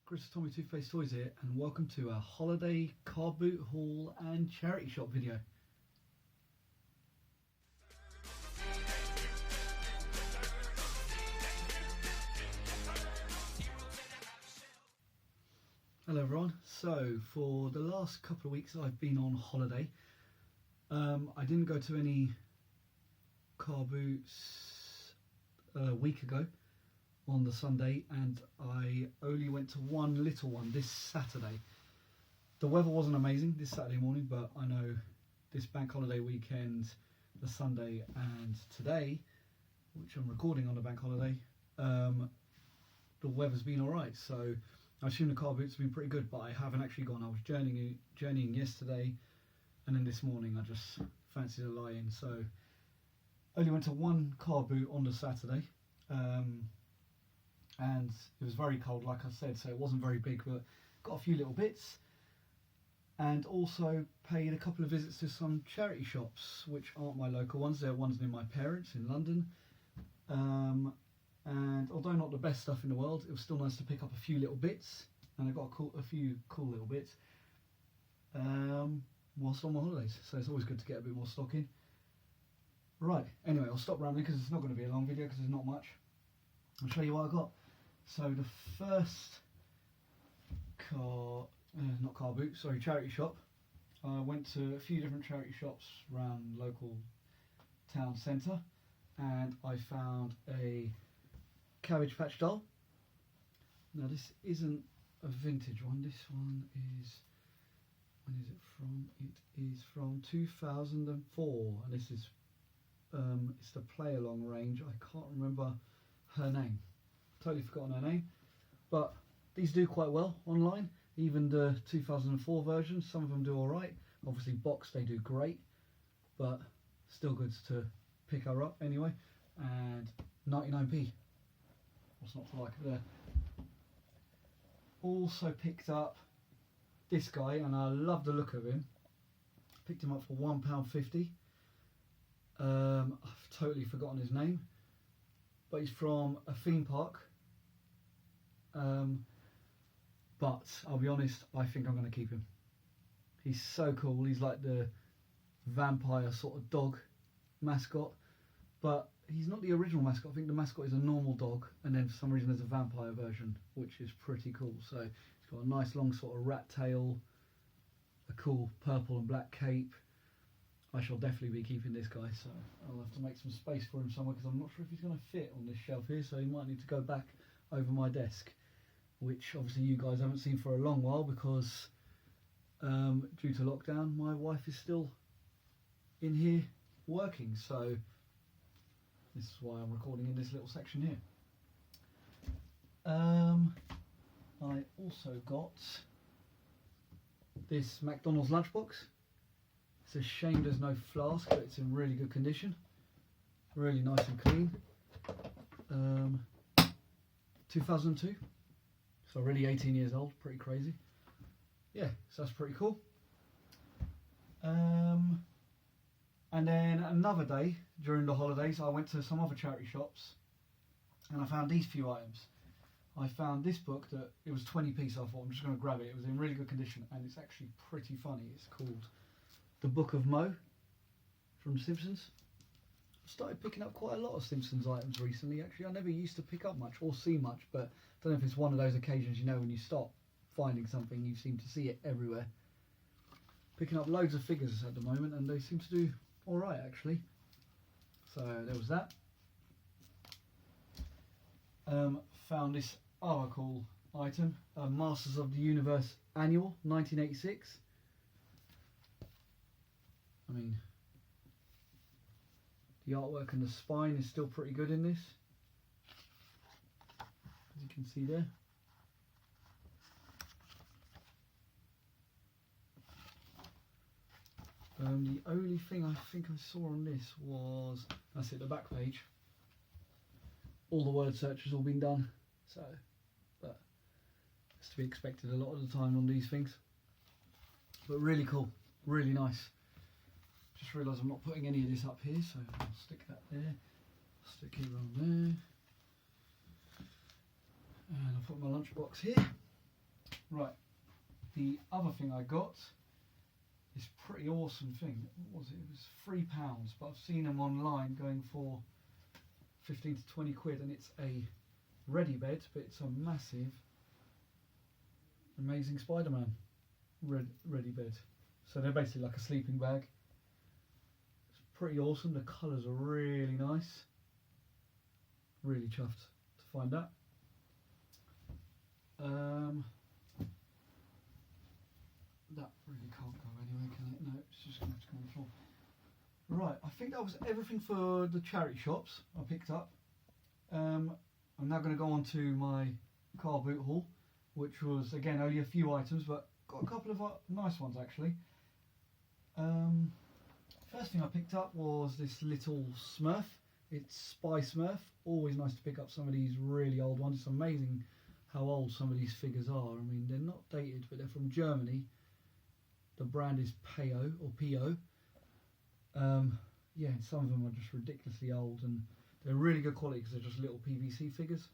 Chris TommytoothpasteToys here, and welcome to a holiday car boot haul and charity shop video. Hello everyone. So for the last couple of weeks I've been on holiday. I didn't go to any car boots a week ago on the Sunday, and I only went to one little one this Saturday. The weather wasn't amazing this Saturday morning, but I know this bank holiday weekend, the Sunday and today, which I'm recording on the bank holiday, the weather's been alright, so I assume the car boots have been pretty good, but I haven't actually gone. I was journeying yesterday, and then this morning I just fancied a lie-in, so only went to one car boot on the Saturday. And it was very cold, like I said, so it wasn't very big, but got a few little bits, and also paid a couple of visits to some charity shops, which aren't my local ones. They're ones near my parents in London, and although not the best stuff in the world, it was still nice to pick up a few little bits, and I got a few cool little bits whilst on my holidays, so it's always good to get a bit more stock in. Right, anyway, I'll stop rambling because it's not going to be a long video because there's not much. I'll show you what I got. So the first charity shop. I went to a few different charity shops around local town centre, and I found a Cabbage patch doll. Now this isn't a vintage one. This one is, when is it from? It is from 2004, and this is it's the play along range. I can't remember her name, totally forgotten her name, but these do quite well online. Even the 2004 versions, some of them do alright. Obviously boxed they do great, but still good to pick her up anyway. And 99p, what's not to like there. Also picked up this guy, and I love the look of him. Picked him up for £1.50. I've totally forgotten his name, but he's from a theme park. But I'll be honest, I think I'm going to keep him. He's so cool. He's like the vampire sort of dog mascot, but he's not the original mascot. I think the mascot is a normal dog, and then for some reason there's a vampire version, which is pretty cool. So he's got a nice long sort of rat tail, a cool purple and black cape. I shall definitely be keeping this guy, so I'll have to make some space for him somewhere because I'm not sure if he's going to fit on this shelf here, so he might need to go back over my desk, which obviously you guys haven't seen for a long while because due to lockdown my wife is still in here working, so this is why I'm recording in this little section here. I also got this McDonald's Lunch Box. It's a shame there's no flask, but it's in really good condition, really nice and clean. 2002, so already 18 years old, pretty crazy. Yeah, so that's pretty cool. And then another day during the holidays I went to some other charity shops, and I found these few items. I found this book that it was 20p, so I thought I'm just going to grab it. It was in really good condition, and it's actually pretty funny. It's called The Book of Mo from The Simpsons. I've started picking up quite a lot of Simpsons items recently. Actually, I never used to pick up much or see much, but I don't know if it's one of those occasions, you know, when you stop finding something, you seem to see it everywhere. Picking up loads of figures at the moment, and they seem to do alright actually. So there was that. Found this other cool item, Masters of the Universe Annual 1986. I mean, the artwork and the spine is still pretty good in this, as you can see there. The only thing I think I saw on this was, that's it, the back page. All the word search has all been done, so, but it's to be expected a lot of the time on these things. But really cool, really nice. Just realised I'm not putting any of this up here, so I'll stick that there, stick it on there, and I'll put my lunch box here. Right, the other thing I got, this pretty awesome thing. What was it? It was £3, but I've seen them online going for 15 to 20 quid, and it's a ready bed, but it's a massive, amazing SpiderMan Ready Bed. So they're basically like a sleeping bag. It's pretty awesome. The colours are really nice. Really chuffed to find that. That really can't go anywhere, can it? No, it's just going to have to go on the floor. Right, I think that was everything for the charity shops I picked up. I'm now going to go on to my car boot haul, which was, again, only a few items, but got a couple of nice ones actually. First thing I picked up was this little Smurf. It's Spy Smurf. Always nice to pick up some of these really old ones. It's amazing how old some of these figures are. I mean, they're not dated, but they're from Germany. The brand is Peo or Pio. Yeah, some of them are just ridiculously old, and they're really good quality because they're just little PVC figures.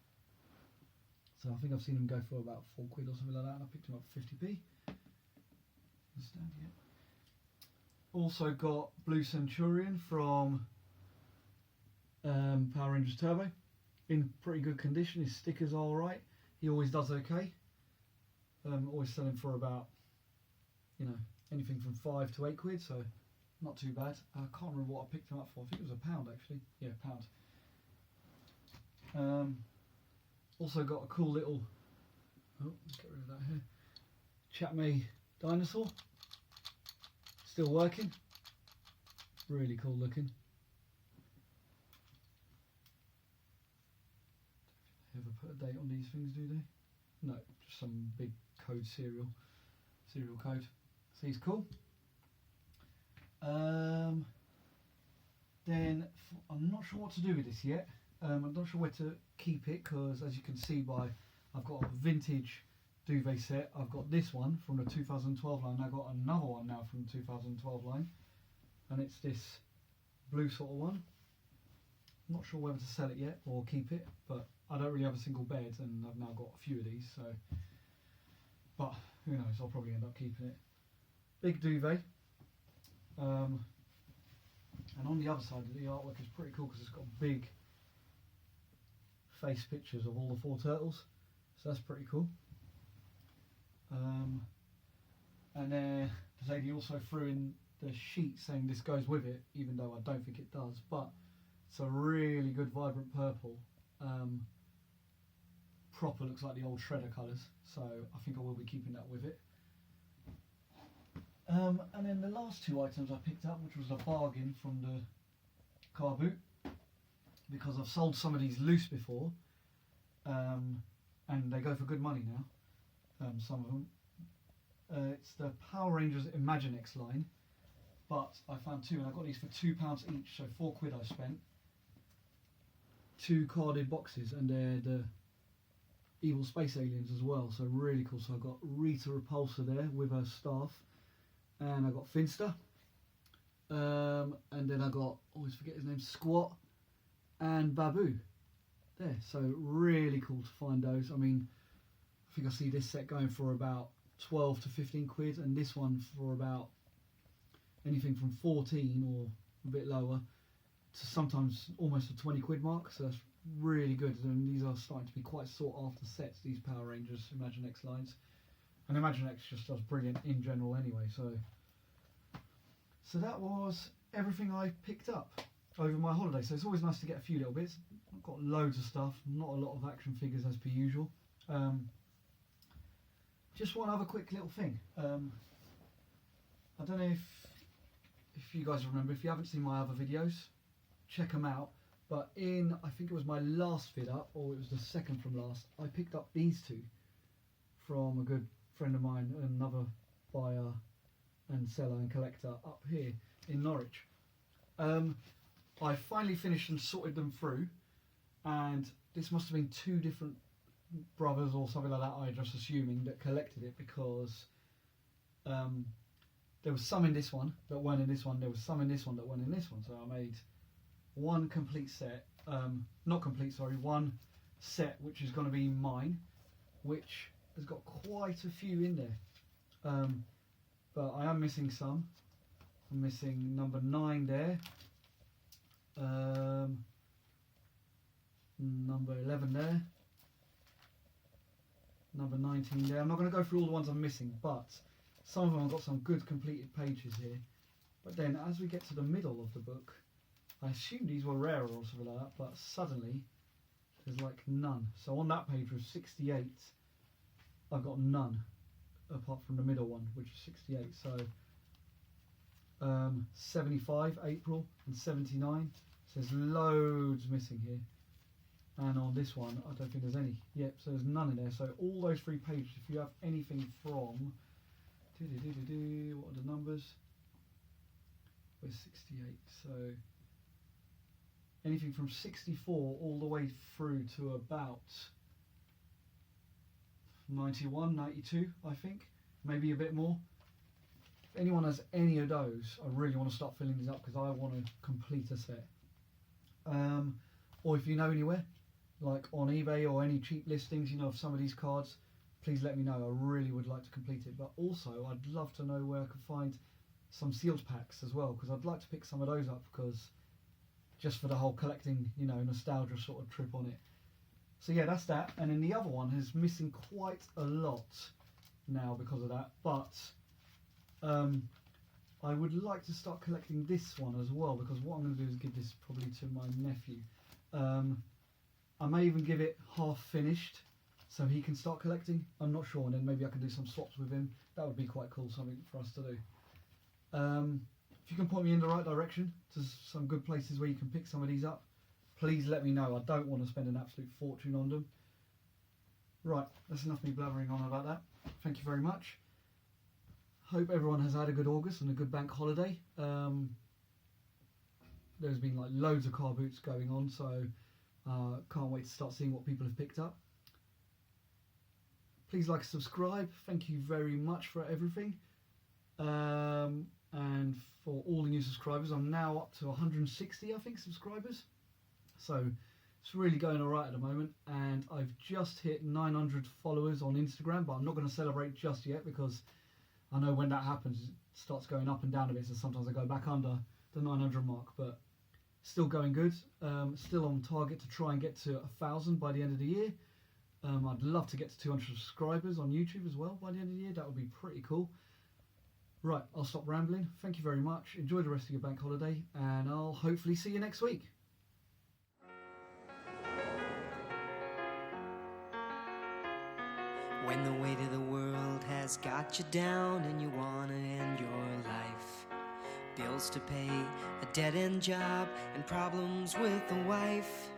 So I think I've seen them go for about £4 or something like that, and I picked them up for 50p. Stand here. Also got Blue Centurion from Power Rangers Turbo, in pretty good condition. His stickers are alright. He always does okay. Always selling for about, you know, anything from £5 to £8, so not too bad. I can't remember what I picked him up for. I think it was £1 actually. Yeah, £1. Also got a cool little, oh, let's get rid of that here, Chatme Dinosaur. Still working. Really cool looking. They ever put a date on these things, do they? No, just some big code serial code. So he's cool. Then I'm not sure what to do with this yet. I'm not sure where to keep it because, as you can see by, I've got a vintage duvet set. I've got this one from the 2012 line. I've got another one now from the 2012 line, and it's this blue sort of one. I'm not sure whether to sell it yet or keep it, but I don't really have a single bed, and I've now got a few of these, so, but who knows, I'll probably end up keeping it. Big duvet. And on the other side, the artwork is pretty cool because it's got big face pictures of all the 4 turtles, so that's pretty cool. And then the lady also threw in the sheet saying this goes with it, even though I don't think it does, but it's a really good vibrant purple. Proper looks like the old Shredder colours, so I think I will be keeping that with it. And then the last 2 items I picked up, which was a bargain from the car boot, because I've sold some of these loose before, and they go for good money now, some of them. It's the Power Rangers Imaginext line, but I found 2, and I got these for £2 each, so £4 I spent. 2 carded boxes, and they're the evil space aliens as well, so really cool. So I got Rita Repulsa there with her staff, and I got Finster, and then I got, always forget his name, Squat and Babu there. So really cool to find those. I mean, I think I see this set going for about 12 to 15 quid, and this one for about anything from 14 or a bit lower to sometimes almost the 20 quid mark, so that's really good. And these are starting to be quite sought after sets, these Power Rangers Imaginext lines, and Imaginext just does brilliant in general anyway. So that was everything I picked up over my holiday. So it's always nice to get a few little bits. I've got loads of stuff, not a lot of action figures as per usual. Just one other quick little thing. I don't know if you guys remember, if you haven't seen my other videos, check them out. But in, I think it was my last vid up, or it was the second from last, I picked up these 2 from a good friend of mine, another buyer and seller and collector up here in Norwich. I finally finished and sorted them through, and this must have been 2 different brothers or something like that, I'm just assuming, that collected it, because there was some in this one that weren't in this one, there was some in this one that weren't in this one, so I made one complete set, not complete, sorry, one set which is going to be mine, which has got quite a few in there, but I am missing some. I'm missing number 9 there, number 11 there, number 19 there. I'm not going to go through all the ones I'm missing, but some of them I've got some good completed pages here. But then as we get to the middle of the book, I assume these were rarer or something like that, but suddenly there's like none. So on that page was 68, I've got none apart from the middle one, which is 68. So 75 April and 79. So there's loads missing here. And on this one, I don't think there's any. Yep, so there's none in there. So all those 3 pages, if you have anything from, what are the numbers? Where's 68? So anything from 64 all the way through to about 91, 92, I think. Maybe a bit more. If anyone has any of those, I really want to start filling these up because I want to complete a set. Or if you know anywhere, like on eBay or any cheap listings, you know, of some of these cards, please let me know. I really would like to complete it. But also, I'd love to know where I could find some sealed packs as well, because I'd like to pick some of those up, because just for the whole collecting, you know, nostalgia sort of trip on it. So yeah, that's that. And then the other one is missing quite a lot now because of that, but I would like to start collecting this one as well, because what I'm going to do is give this probably to my nephew. I may even give it half finished so he can start collecting. I'm not sure, and then maybe I can do some swaps with him. That would be quite cool, something for us to do. If you can point me in the right direction to some good places where you can pick some of these up, please let me know. I don't want to spend an absolute fortune on them. Right, that's enough me blabbering on about that. Thank you very much. Hope everyone has had a good August and a good bank holiday. There's been like loads of car boots going on, so can't wait to start seeing what people have picked up. Please like and subscribe. Thank you very much for everything. And for all the new subscribers, I'm now up to 160, I think, subscribers. So it's really going alright at the moment, and I've just hit 900 followers on Instagram, but I'm not going to celebrate just yet, because I know when that happens it starts going up and down a bit, so sometimes I go back under the 900 mark, but still going good. Still on target to try and get to 1,000 by the end of the year. I'd love to get to 200 subscribers on YouTube as well by the end of the year. That would be pretty cool. Right, I'll stop rambling. Thank you very much. Enjoy the rest of your bank holiday, and I'll hopefully see you next week. When the weight of the world has got you down and you wanna end your life, bills to pay, a dead-end job, and problems with a wife,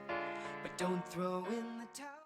but don't throw in the towel.